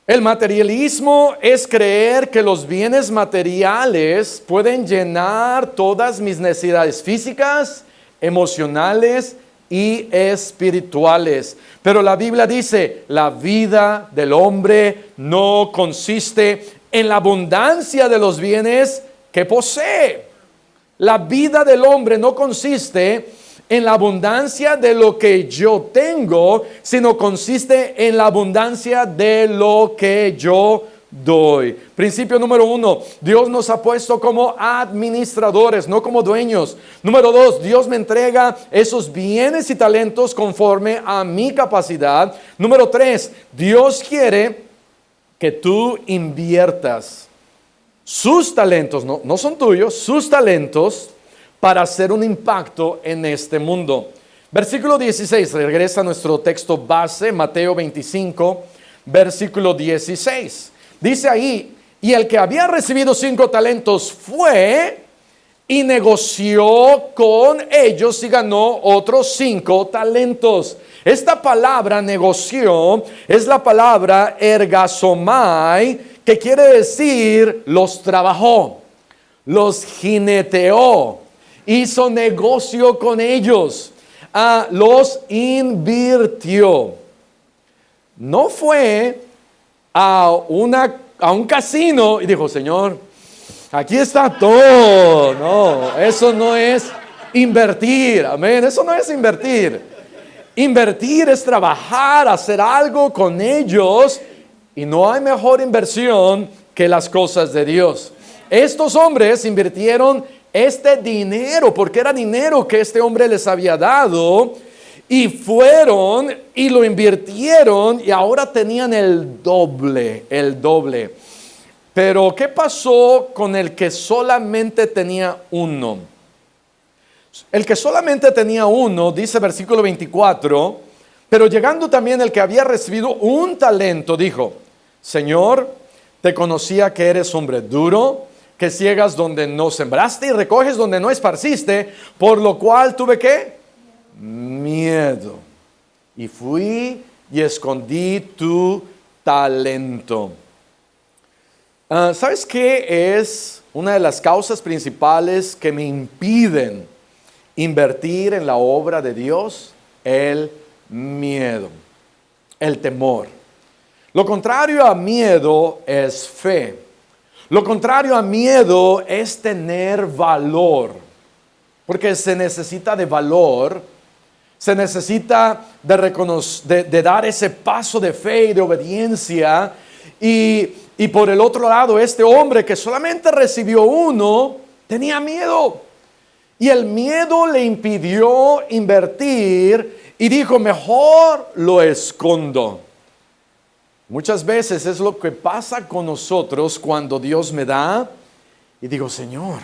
El materialismo es creer que los bienes materiales pueden llenar todas mis necesidades físicas, emocionales y espirituales. Pero la Biblia dice, la vida del hombre no consiste en la abundancia de los bienes que posee. La vida del hombre no consiste en la abundancia de lo que yo tengo, sino consiste en la abundancia de lo que yo doy. Principio número 1, Dios nos ha puesto como administradores, no como dueños. Número 2, Dios me entrega esos bienes y talentos conforme a mi capacidad. Número 3, Dios quiere que tú inviertas sus talentos, no son tuyos, sus talentos, para hacer un impacto en este mundo. Versículo 16, regresa a nuestro texto base, Mateo 25, versículo 16. Dice ahí, y el que había recibido 5 talentos fue y negoció con ellos y ganó otros 5 talentos. Esta palabra negoció es la palabra ergasomai, que quiere decir los trabajó, los jineteó, hizo negocio con ellos, los invirtió. No fue a un casino y dijo, Señor, aquí está todo. No, eso no es invertir. Amén, eso no es invertir. Invertir es trabajar, hacer algo con ellos, y no hay mejor inversión que las cosas de Dios. Estos hombres invirtieron este dinero, porque era dinero que este hombre les había dado, y fueron y lo invirtieron, y ahora tenían el doble. Pero ¿qué pasó con el que solamente tenía uno? El que solamente tenía uno, dice versículo 24, pero llegando también el que había recibido un talento, dijo, Señor, te conocía que eres hombre duro, que ciegas donde no sembraste y recoges donde no esparciste, por lo cual tuve ¿qué? Miedo. Y fui y escondí tu talento. ¿Sabes qué es una de las causas principales que me impiden invertir en la obra de Dios? El miedo, el temor. Lo contrario a miedo es fe. Lo contrario a miedo es tener valor, porque se necesita de valor, se necesita de dar ese paso de fe y de obediencia. Y por el otro lado, este hombre que solamente recibió uno, tenía miedo. Y el miedo le impidió invertir y dijo, mejor lo escondo. Muchas veces es lo que pasa con nosotros cuando Dios me da y digo, Señor,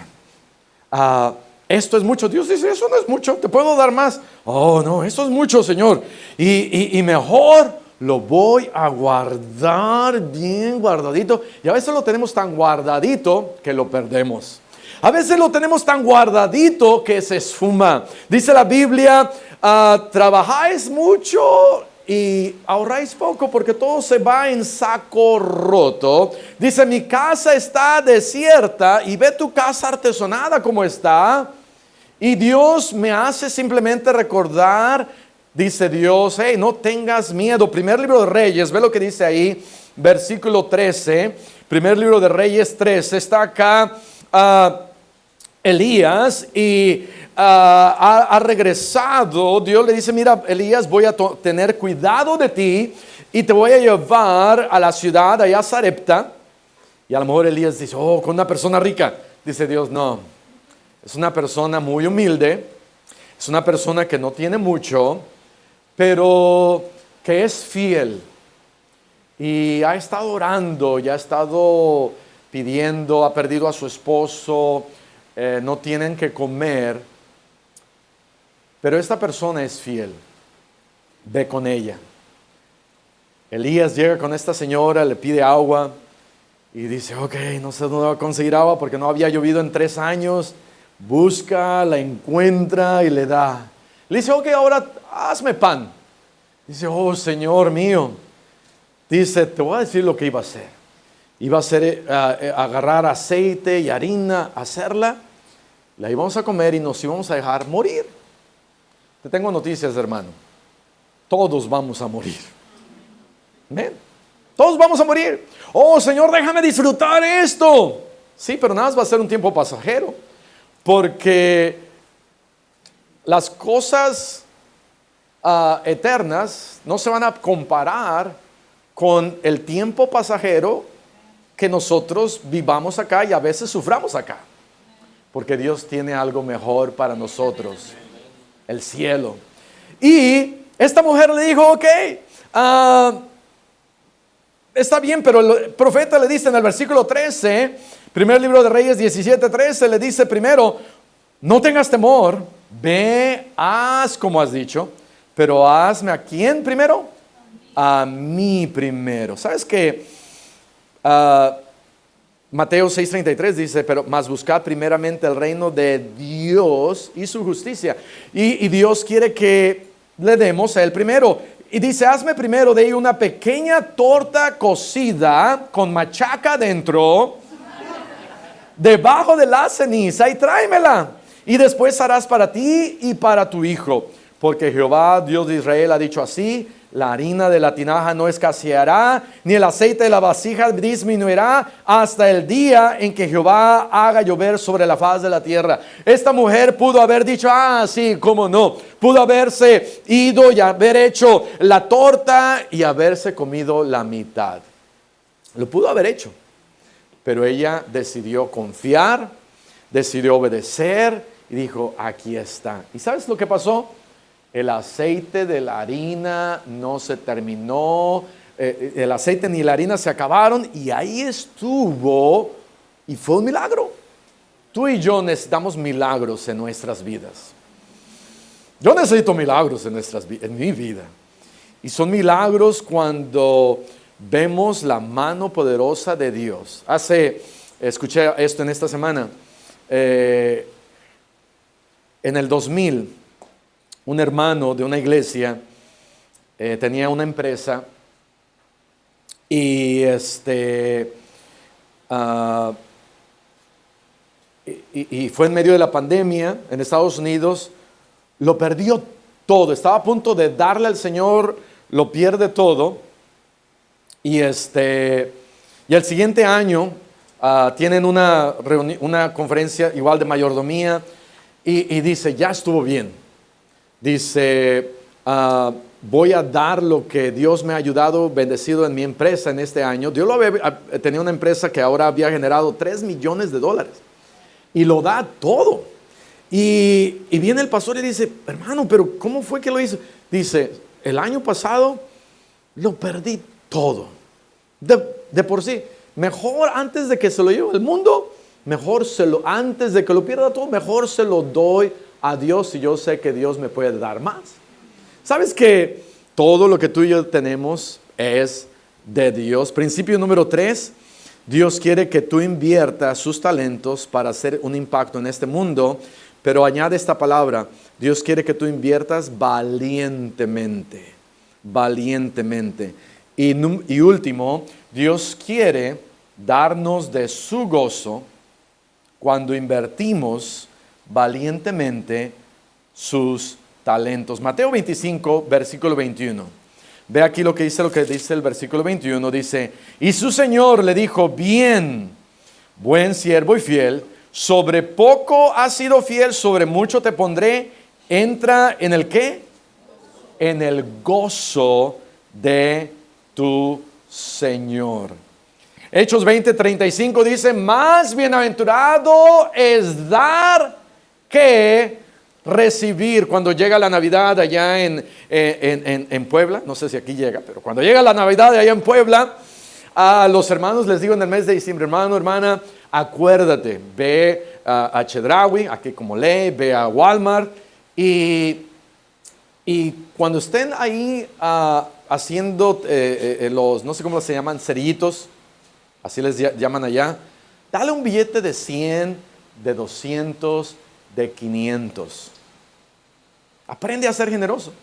esto es mucho. Dios dice, eso no es mucho, te puedo dar más. Oh, no, esto es mucho, Señor. Y mejor lo voy a guardar bien guardadito. Y a veces lo tenemos tan guardadito que lo perdemos. A veces lo tenemos tan guardadito que se esfuma. Dice la Biblia, trabajáis mucho y ahorráis poco, porque todo se va en saco roto. Dice, mi casa está desierta y ve tu casa artesonada como está. Y Dios me hace simplemente recordar, dice Dios, hey, no tengas miedo. Primer libro de Reyes, ve lo que dice ahí, versículo 13. Primer libro de Reyes 13, está acá Elías y ha regresado. Dios le dice, mira, Elías, voy a tener cuidado de ti y te voy a llevar a la ciudad, allá a Sarepta. Y a lo mejor Elías dice, oh, con una persona rica. Dice Dios, no, es una persona muy humilde, es una persona que no tiene mucho, pero que es fiel. Y ha estado orando, y ha estado pidiendo, ha perdido a su esposo, no tienen que comer, pero esta persona es fiel. Ve con ella. Elías llega con esta señora, le pide agua y dice, ok, no sé dónde va a conseguir agua porque no había llovido en 3 años. Busca, la encuentra y le da. Le dice, ok, ahora hazme pan. Dice, oh Señor mío. Dice, te voy a decir lo que iba a hacer. Iba a hacer, agarrar aceite y harina, hacerla, la íbamos a comer y nos íbamos a dejar morir. Te tengo noticias, hermano. Todos vamos a morir. ¿Ven? Todos vamos a morir. Oh, Señor, déjame disfrutar esto. Sí, pero nada más va a ser un tiempo pasajero. Porque las cosas eternas no se van a comparar con el tiempo pasajero que nosotros vivamos acá y a veces suframos acá. Porque Dios tiene algo mejor para nosotros. El cielo. Y esta mujer le dijo, ok, está bien, pero el profeta le dice en el versículo 13, primer libro de Reyes 17:13, le dice primero, no tengas temor, ve, haz como has dicho, pero hazme a quién primero, a mí primero. ¿Sabes qué? Mateo 6:33 dice, pero más buscad primeramente el reino de Dios y su justicia. Y Dios quiere que le demos a Él primero. Y dice, hazme primero de ella una pequeña torta cocida con machaca dentro, debajo de la ceniza, y tráemela. Y después harás para ti y para tu hijo. Porque Jehová, Dios de Israel, ha dicho así, la harina de la tinaja no escaseará, ni el aceite de la vasija disminuirá hasta el día en que Jehová haga llover sobre la faz de la tierra. Esta mujer pudo haber dicho, sí, cómo no. Pudo haberse ido y haber hecho la torta y haberse comido la mitad. Lo pudo haber hecho. Pero ella decidió confiar, decidió obedecer y dijo, aquí está. ¿Y sabes lo que pasó? El aceite de la harina no se terminó, el aceite ni la harina se acabaron y ahí estuvo y fue un milagro. Tú y yo necesitamos milagros en nuestras vidas. Yo necesito milagros en mi vida. Y son milagros cuando vemos la mano poderosa de Dios. Escuché esto en esta semana, en el 2000, un hermano de una iglesia tenía una empresa y fue en medio de la pandemia en Estados Unidos, lo perdió todo, estaba a punto de darle al Señor, lo pierde todo y al siguiente año tienen una conferencia igual de mayordomía y dice, ya estuvo bien. Dice, voy a dar lo que Dios me ha ayudado, bendecido en mi empresa en este año. Dios tenía una empresa que ahora había generado $3 millones y lo da todo. Y viene el pastor y dice, hermano, pero ¿cómo fue que lo hizo? Dice, el año pasado lo perdí todo. De por sí, mejor antes de que se lo lleve el mundo, antes de que lo pierda todo, mejor se lo doy a Dios y yo sé que Dios me puede dar más. ¿Sabes que todo lo que tú y yo tenemos es de Dios? Principio número 3, Dios quiere que tú inviertas sus talentos para hacer un impacto en este mundo, pero añade esta palabra, Dios quiere que tú inviertas valientemente, valientemente. Y último, Dios quiere darnos de su gozo cuando invertimos valientemente sus talentos. Mateo 25, versículo 21. Ve aquí lo que dice el versículo 21. Dice, y su Señor le dijo, bien, buen siervo y fiel, sobre poco has sido fiel, sobre mucho te pondré, entra en el ¿qué? En el gozo de tu Señor. Hechos 20:35 dice, más bienaventurado es dar que recibir. Cuando llega la Navidad allá en Puebla, no sé si aquí llega, pero cuando llega la Navidad allá en Puebla, a los hermanos les digo en el mes de diciembre, hermano, hermana, acuérdate, ve a Chedraui, aquí como ley, ve a Walmart y cuando estén ahí haciendo los, no sé cómo se llaman, cerillitos, así les llaman allá, dale un billete de 100, de 200, de 500. Aprende a ser generoso.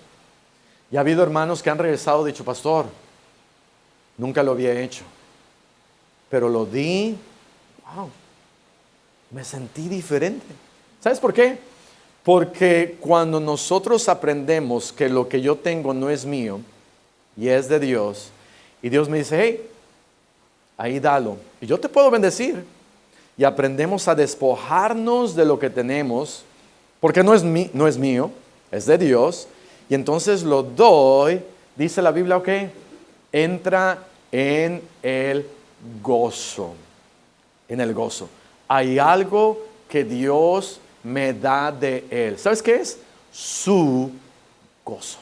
Y ha habido hermanos que han regresado y dicho, pastor, nunca lo había hecho, pero lo di, wow, me sentí diferente. ¿Sabes por qué? Porque cuando nosotros aprendemos que lo que yo tengo no es mío y es de Dios, y Dios me dice, hey, ahí dalo, y yo te puedo bendecir, y aprendemos a despojarnos de lo que tenemos, porque no es mío, es de Dios, y entonces lo doy, dice la Biblia, ok, entra en el gozo, en el gozo. Hay algo que Dios me da de Él. ¿Sabes qué es? Su gozo.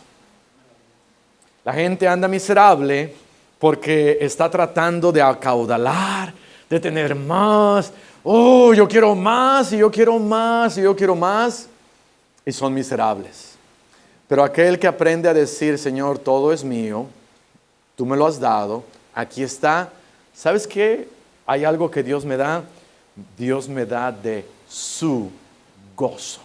La gente anda miserable porque está tratando de acaudalar, de tener más. Oh, yo quiero más, y yo quiero más, y yo quiero más. Y son miserables. Pero aquel que aprende a decir, Señor, todo es mío, tú me lo has dado, aquí está. ¿Sabes qué? hay algo que Dios me da de su gozo.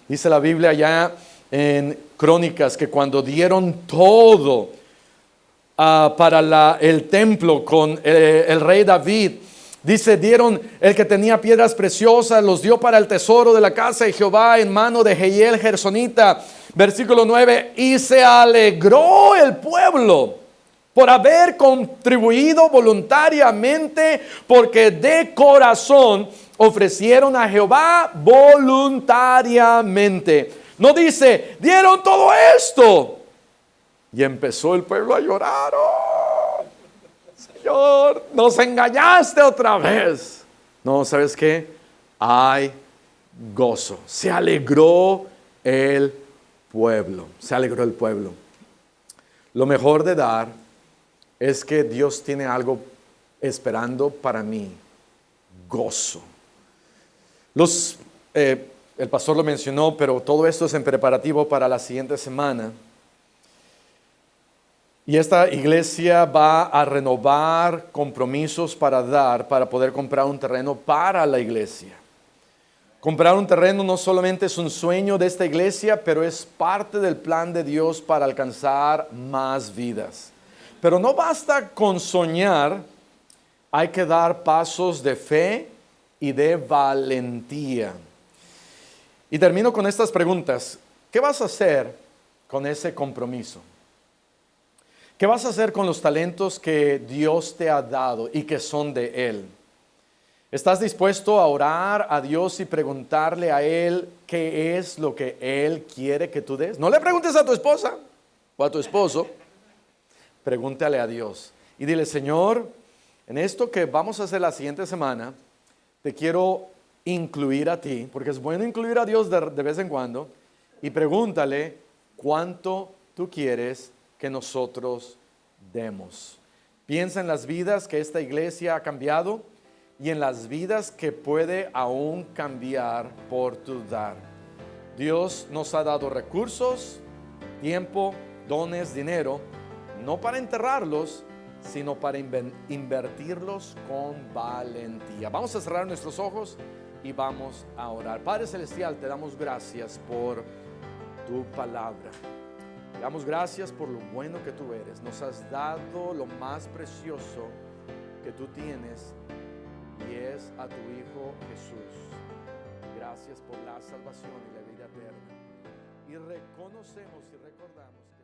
Dice la Biblia allá en Crónicas que cuando dieron todo para el templo con el rey David, dice, dieron el que tenía piedras preciosas, los dio para el tesoro de la casa de Jehová en mano de Jehiel Gersonita. Versículo 9, y se alegró el pueblo por haber contribuido voluntariamente, porque de corazón ofrecieron a Jehová voluntariamente. No dice, dieron todo esto. Y empezó el pueblo a llorar. ¡Oh, Señor, nos engañaste otra vez! No, ¿sabes qué? Hay gozo. Se alegró el pueblo. Se alegró el pueblo. Lo mejor de dar es que Dios tiene algo esperando para mí. Gozo. El pastor lo mencionó, pero todo esto es en preparativo para la siguiente semana. Y esta iglesia va a renovar compromisos para dar, para poder comprar un terreno para la iglesia. Comprar un terreno no solamente es un sueño de esta iglesia, pero es parte del plan de Dios para alcanzar más vidas. Pero no basta con soñar, hay que dar pasos de fe y de valentía. Y termino con estas preguntas. ¿Qué vas a hacer con ese compromiso? ¿Qué vas a hacer con los talentos que Dios te ha dado y que son de Él? ¿Estás dispuesto a orar a Dios y preguntarle a Él qué es lo que Él quiere que tú des? No le preguntes a tu esposa o a tu esposo. Pregúntale a Dios y dile, Señor, en esto que vamos a hacer la siguiente semana, te quiero incluir a ti, porque es bueno incluir a Dios de vez en cuando, y pregúntale cuánto tú quieres que nosotros demos. Piensa en las vidas que esta iglesia ha cambiado y en las vidas que puede aún cambiar por tu dar. Dios nos ha dado recursos, tiempo, dones, dinero, no para enterrarlos, sino para invertirlos con valentía. Vamos a cerrar nuestros ojos y vamos a orar. Padre Celestial, te damos gracias por tu palabra. Te damos gracias por lo bueno que tú eres. Nos has dado lo más precioso que tú tienes y es a tu Hijo Jesús. Gracias por la salvación y la vida eterna. Y reconocemos y recordamos que